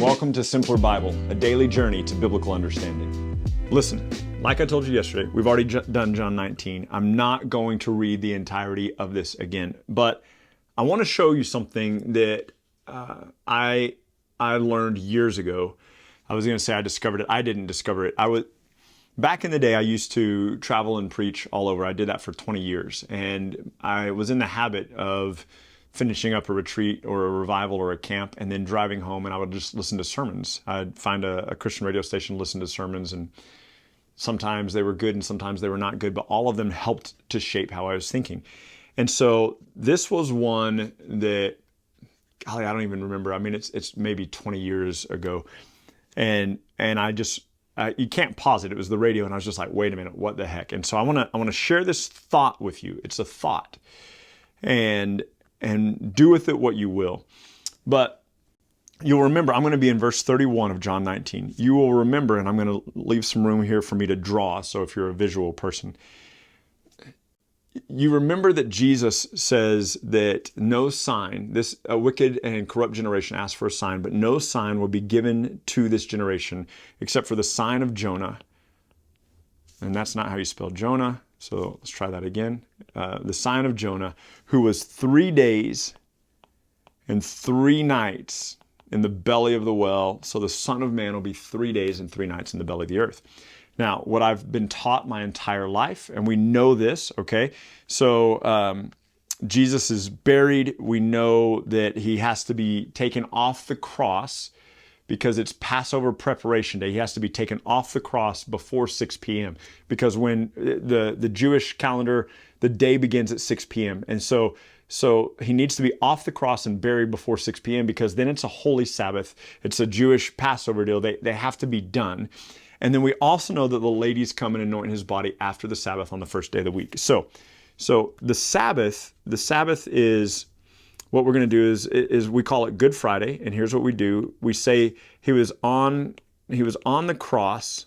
welcome to Simpler Bible, a daily journey to biblical understanding. Listen, like I told you yesterday, we've already done John 19. I'm not going to read the entirety of this again, but I want to show you something that I learned years ago. I was going to say I discovered it. I didn't discover it. Back in the day, I used to travel and preach all over. I did that for 20 years, and I was in the habit of finishing up a retreat or a revival or a camp and then driving home, and I would just listen to sermons. I'd find a Christian radio station, listen to sermons, and sometimes they were good and sometimes they were not good, but all of them helped to shape how I was thinking. And so this was one that, golly, I don't even remember. I mean, it's maybe 20 years ago, and I just you can't pause it. It was the radio, and I was just like, wait a minute, what the heck? And so I want to share this thought with you. It's a thought, and do with it what you will. But you'll remember, I'm going to be in verse 31 of John 19. You will remember, and I'm going to leave some room here for me to draw, so if you're a visual person. You remember that Jesus says that no sign, a wicked and corrupt generation asks for a sign, but no sign will be given to this generation except for the sign of Jonah. And that's not how you spell Jonah. So let's try that again. The sign of Jonah, who was 3 days and 3 nights in the belly of the well. So the Son of Man will be 3 days and 3 nights in the belly of the earth. Now, what I've been taught my entire life, and we know this, okay? So Jesus is buried. We know that he has to be taken off the cross because it's Passover preparation day. He has to be taken off the cross before 6 p.m. because when the Jewish calendar, the day begins at 6 p.m. And so he needs to be off the cross and buried before 6 p.m. because then it's a holy Sabbath. It's a Jewish Passover deal. They have to be done. And then we also know that the ladies come and anoint his body after the Sabbath on the first day of the week. So the Sabbath is, what we're going to do is we call it Good Friday, and here's what we do. We say he was on the cross.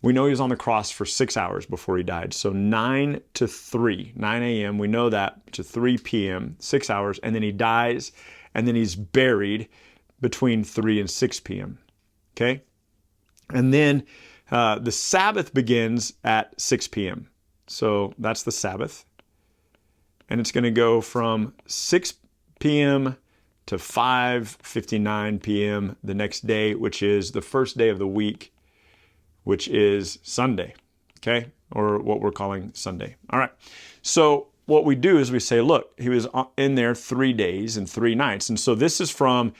We know he was on the cross for 6 hours before he died. So 9 a.m., we know that, to 3 p.m., 6 hours, and then he dies, and then he's buried between 3 and 6 p.m., okay? And then the Sabbath begins at 6 p.m., so that's the Sabbath. And it's going to go from 6 p.m. to 5:59 p.m. the next day, which is the first day of the week, which is Sunday, okay? Or what we're calling Sunday. All right. So what we do is we say, look, he was in there 3 days and 3 nights. And so this is from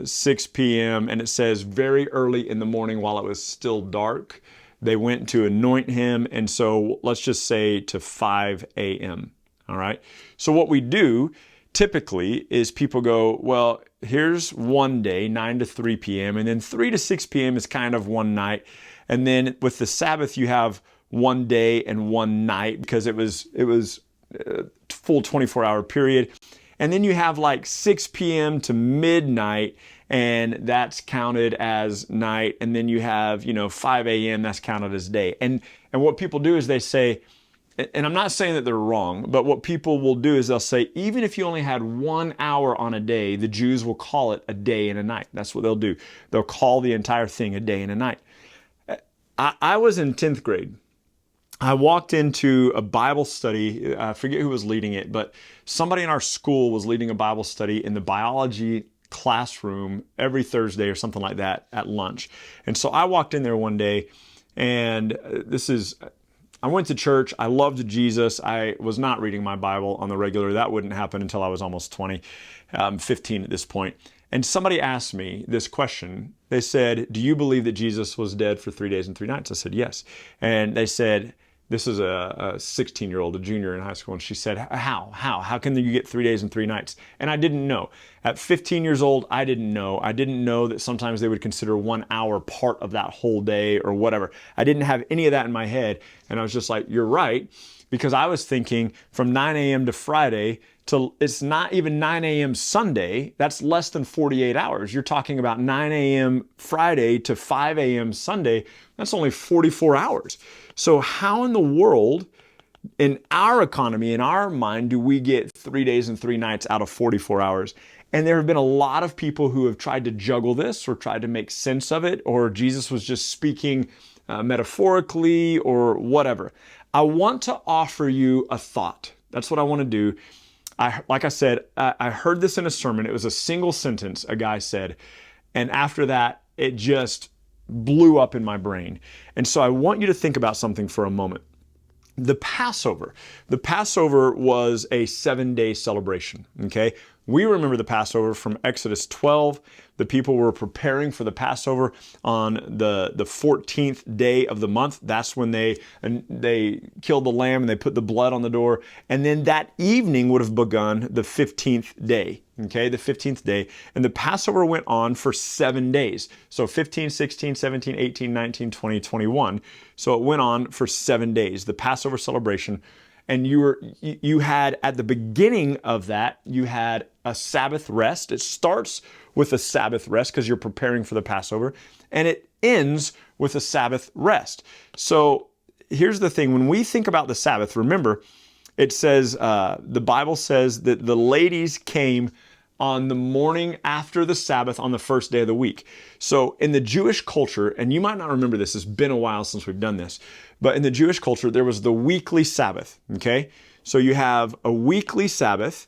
6 p.m. and it says very early in the morning while it was still dark, they went to anoint him, and so let's just say to 5 a.m., all right? So what we do typically is people go, well, here's one day, 9 to 3 p.m., and then 3 to 6 p.m. is kind of one night, and then with the Sabbath, you have one day and one night because it was a full 24-hour period, and then you have like 6 p.m. to midnight, and that's counted as night. And then you have, 5 a.m., that's counted as day. And what people do is they say, and I'm not saying that they're wrong, but what people will do is they'll say, even if you only had 1 hour on a day, the Jews will call it a day and a night. That's what they'll do. They'll call the entire thing a day and a night. I was in 10th grade. I walked into a Bible study. I forget who was leading it, but somebody in our school was leading a Bible study in the biology classroom every Thursday or something like that at lunch. And so I walked in there one day, and I went to church. I loved Jesus. I was not reading my Bible on the regular. That wouldn't happen until I was almost 20, 15 at this point. And somebody asked me this question. They said, do you believe that Jesus was dead for 3 days and 3 nights? I said, yes. And they said, this is a 16-year-old, a junior in high school, and she said, how can you get 3 days and 3 nights? And I didn't know. At 15 years old, I didn't know. I didn't know that sometimes they would consider 1 hour part of that whole day or whatever. I didn't have any of that in my head, and I was just like, you're right, because I was thinking from 9 a.m. to Friday to, it's not even 9 a.m. Sunday, that's less than 48 hours. You're talking about 9 a.m. Friday to 5 a.m. Sunday, that's only 44 hours. So how in the world in our economy, in our mind, do we get 3 days and 3 nights out of 44 hours? And there have been a lot of people who have tried to juggle this or tried to make sense of it, or Jesus was just speaking metaphorically or whatever. I want to offer you a thought. That's what I want to do. Like I said, I heard this in a sermon. It was a single sentence a guy said. And after that, it just blew up in my brain. And so I want you to think about something for a moment. The Passover. The Passover was a 7-day celebration, okay? We remember the Passover from Exodus 12. The people were preparing for the Passover on the 14th day of the month. That's when they killed the lamb and they put the blood on the door. And then that evening would have begun the 15th day, okay? The 15th day. And the Passover went on for 7 days. So 15, 16, 17, 18, 19, 20, 21. So it went on for 7 days, the Passover celebration. And you had, at the beginning of that, you had a Sabbath rest. It starts with a Sabbath rest because you're preparing for the Passover, and it ends with a Sabbath rest. So here's the thing. When we think about the Sabbath, remember, it says, the Bible says that the ladies came on the morning after the Sabbath on the first day of the week. So in the Jewish culture, and you might not remember this, it's been a while since we've done this, but in the Jewish culture, there was the weekly Sabbath, okay? So you have a weekly Sabbath,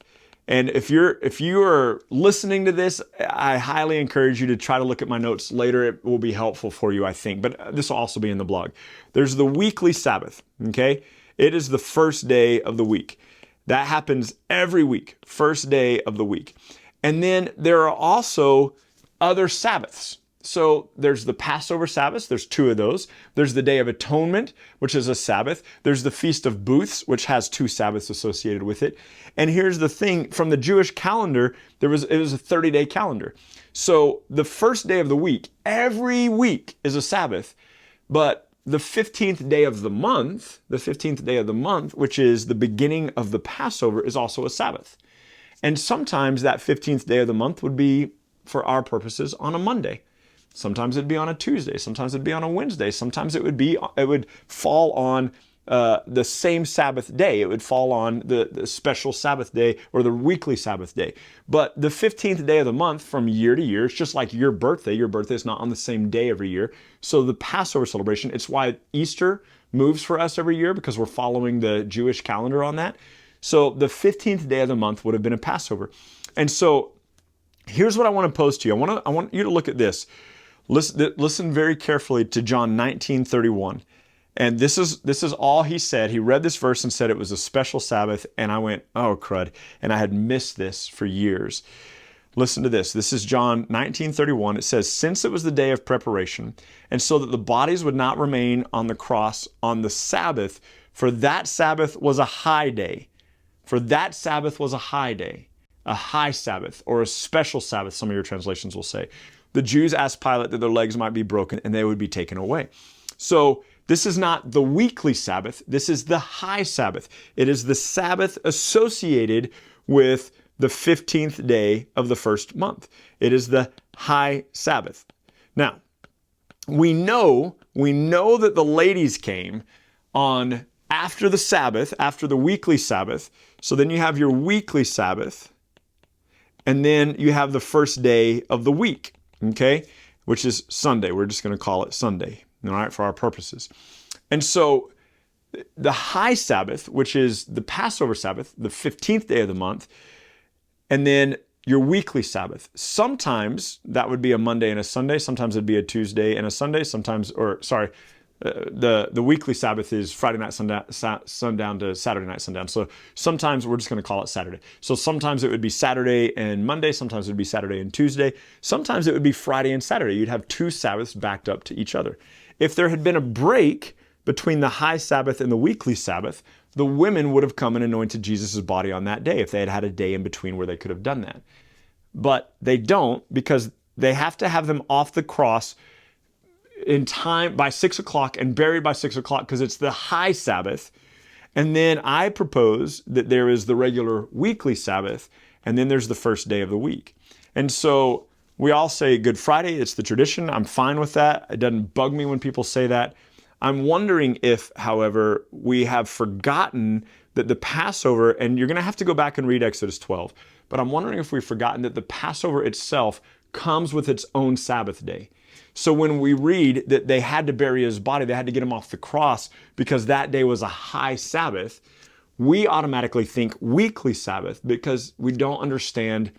and if you are listening to this, I highly encourage you to try to look at my notes later. It will be helpful for you, I think, but this will also be in the blog. There's the weekly Sabbath, okay? It is the first day of the week. That happens every week, first day of the week. And then there are also other Sabbaths. So there's the Passover Sabbath. There's 2 of those. There's the Day of Atonement, which is a Sabbath. There's the Feast of Booths, which has 2 Sabbaths associated with it. And here's the thing. From the Jewish calendar, it was a 30-day calendar. So the first day of the week, every week is a Sabbath. But the 15th day of the month, which is the beginning of the Passover, is also a Sabbath. And sometimes that 15th day of the month would be, for our purposes, on a Monday. Sometimes it'd be on a Tuesday. Sometimes it'd be on a Wednesday. Sometimes it would fall on the same Sabbath day. It would fall on the special Sabbath day or the weekly Sabbath day. But the 15th day of the month from year to year, it's just like your birthday. Your birthday is not on the same day every year. So the Passover celebration, it's why Easter moves for us every year, because we're following the Jewish calendar on that. So the 15th day of the month would have been a Passover. And so here's what I want to pose to you. I want you to look at this. Listen very carefully to John 19:31. And this is all he said. He read this verse and said it was a special Sabbath. And I went, oh, crud. And I had missed this for years. Listen to this. This is John 19:31. It says, since it was the day of preparation, and so that the bodies would not remain on the cross on the Sabbath, for that Sabbath was a high day. For that Sabbath was a high day, a high Sabbath, or a special Sabbath, some of your translations will say. The Jews asked Pilate that their legs might be broken and they would be taken away. So this is not the weekly Sabbath. This is the high Sabbath. It is the Sabbath associated with the 15th day of the first month. It is the high Sabbath. Now, we know that the ladies came on after the Sabbath, after the weekly Sabbath. So then you have your weekly Sabbath, and then you have the first day of the week, okay, which is Sunday. We're just going to call it Sunday, all right, for our purposes. And so the high Sabbath, which is the Passover Sabbath, the 15th day of the month, and then your weekly Sabbath. Sometimes that would be a Monday and a Sunday. Sometimes it'd be a Tuesday and a Sunday. The weekly Sabbath is Friday night sundown to Saturday night sundown. So sometimes we're just going to call it Saturday. So sometimes it would be Saturday and Monday. Sometimes it would be Saturday and Tuesday. Sometimes it would be Friday and Saturday. You'd have 2 Sabbaths backed up to each other. If there had been a break between the high Sabbath and the weekly Sabbath, the women would have come and anointed Jesus' body on that day if they had had a day in between where they could have done that. But they don't, because they have to have them off the cross in time by 6 o'clock and buried by 6 o'clock, because it's the high Sabbath. And then I propose that there is the regular weekly Sabbath, and then there's the first day of the week. And so we all say Good Friday. It's the tradition. I'm fine with that. It doesn't bug me when people say that. I'm wondering if, however, we have forgotten that the Passover, and you're going to have to go back and read Exodus 12, but I'm wondering if we've forgotten that the Passover itself comes with its own Sabbath day. So when we read that they had to bury his body, they had to get him off the cross because that day was a high Sabbath, we automatically think weekly Sabbath because we don't understand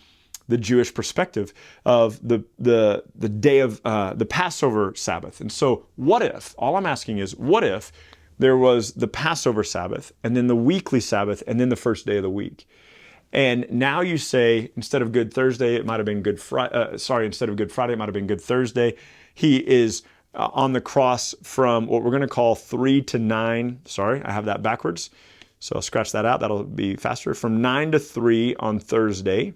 the Jewish perspective of the day of the Passover Sabbath. And so what if, all I'm asking is, what if there was the Passover Sabbath and then the weekly Sabbath and then the first day of the week? And now you say, instead of Good Thursday, it might have been Good Friday. Instead of Good Friday, it might have been Good Thursday. He is on the cross from what we're going to call 3 to 9. Sorry, I have that backwards. So I'll scratch that out. That'll be faster. From 9 to 3 on Thursday.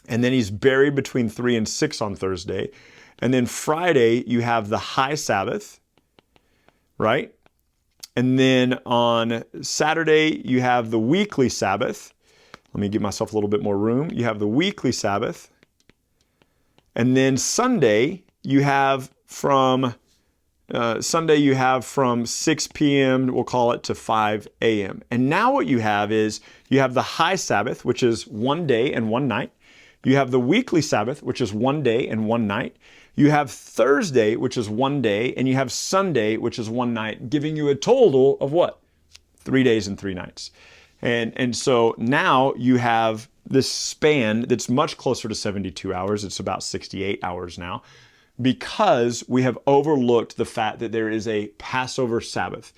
And then he's buried between 3 and 6 on Thursday. And then Friday, you have the high Sabbath, right? And then on Saturday, you have the weekly Sabbath. Let me give myself a little bit more room. You have the weekly Sabbath. And then Sunday, you have from 6 p.m., we'll call it, to 5 a.m. And now what you have is you have the high Sabbath, which is 1 day and 1 night. You have the weekly Sabbath, which is 1 day and 1 night. You have Thursday, which is 1 day, and you have Sunday, which is 1 night, giving you a total of what? 3 days and 3 nights. And so now you have this span that's much closer to 72 hours. It's about 68 hours now, because we have overlooked the fact that there is a Passover Sabbath.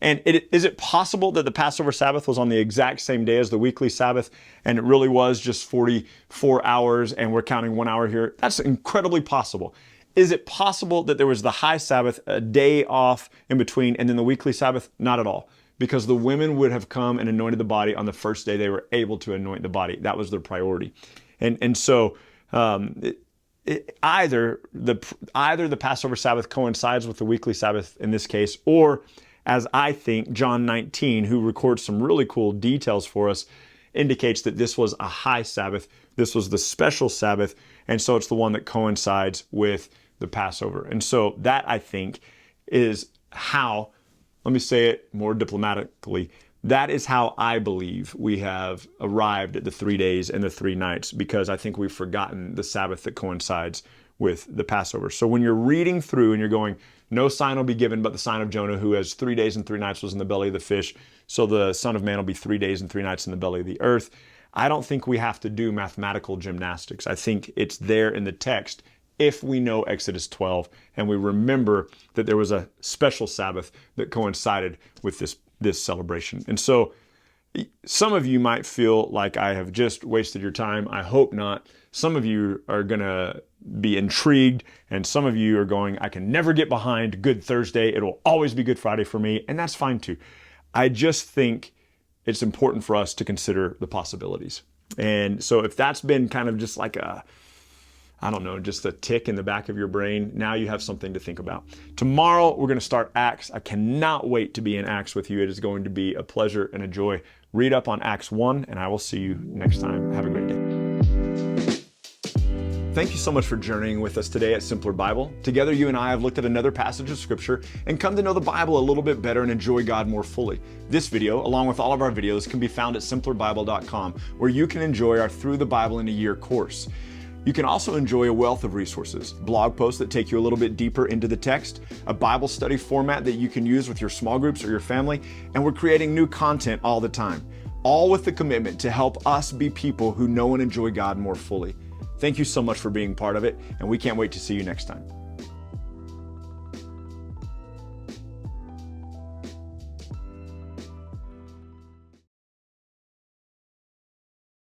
And is it possible that the Passover Sabbath was on the exact same day as the weekly Sabbath, and it really was just 44 hours and we're counting 1 hour here? That's incredibly possible. Is it possible that there was the high Sabbath, a day off in between, and then the weekly Sabbath? Not at all, because the women would have come and anointed the body on the first day they were able to anoint the body. That was their priority. And so either the Passover Sabbath coincides with the weekly Sabbath in this case, or, as I think, John 19, who records some really cool details for us, indicates that this was a high Sabbath. This was the special Sabbath. And so it's the one that coincides with the Passover. And so that, I think, is how, let me say it more diplomatically, that is how I believe we have arrived at the 3 days and the 3 nights, because I think we've forgotten the Sabbath that coincides with the Passover. So when you're reading through and you're going, no sign will be given but the sign of Jonah, who has 3 days and 3 nights was in the belly of the fish, so the Son of Man will be 3 days and 3 nights in the belly of the earth. I don't think we have to do mathematical gymnastics. I think it's there in the text if we know Exodus 12 and we remember that there was a special Sabbath that coincided with this celebration. And so some of you might feel like I have just wasted your time. I hope not. Some of you are going to be intrigued, and some of you are going, I can never get behind Good Thursday. It will always be Good Friday for me, and that's fine too. I just think it's important for us to consider the possibilities. And so if that's been kind of just like just a tick in the back of your brain, now you have something to think about. Tomorrow, we're going to start Acts. I cannot wait to be in Acts with you. It is going to be a pleasure and a joy. Read up on Acts 1, and I will see you next time. Have a great day. Thank you so much for journeying with us today at Simpler Bible. Together, you and I have looked at another passage of Scripture and come to know the Bible a little bit better and enjoy God more fully. This video, along with all of our videos, can be found at simplerbible.com, where you can enjoy our Through the Bible in a Year course. You can also enjoy a wealth of resources, blog posts that take you a little bit deeper into the text, a Bible study format that you can use with your small groups or your family, and we're creating new content all the time, all with the commitment to help us be people who know and enjoy God more fully. Thank you so much for being part of it, and we can't wait to see you next time.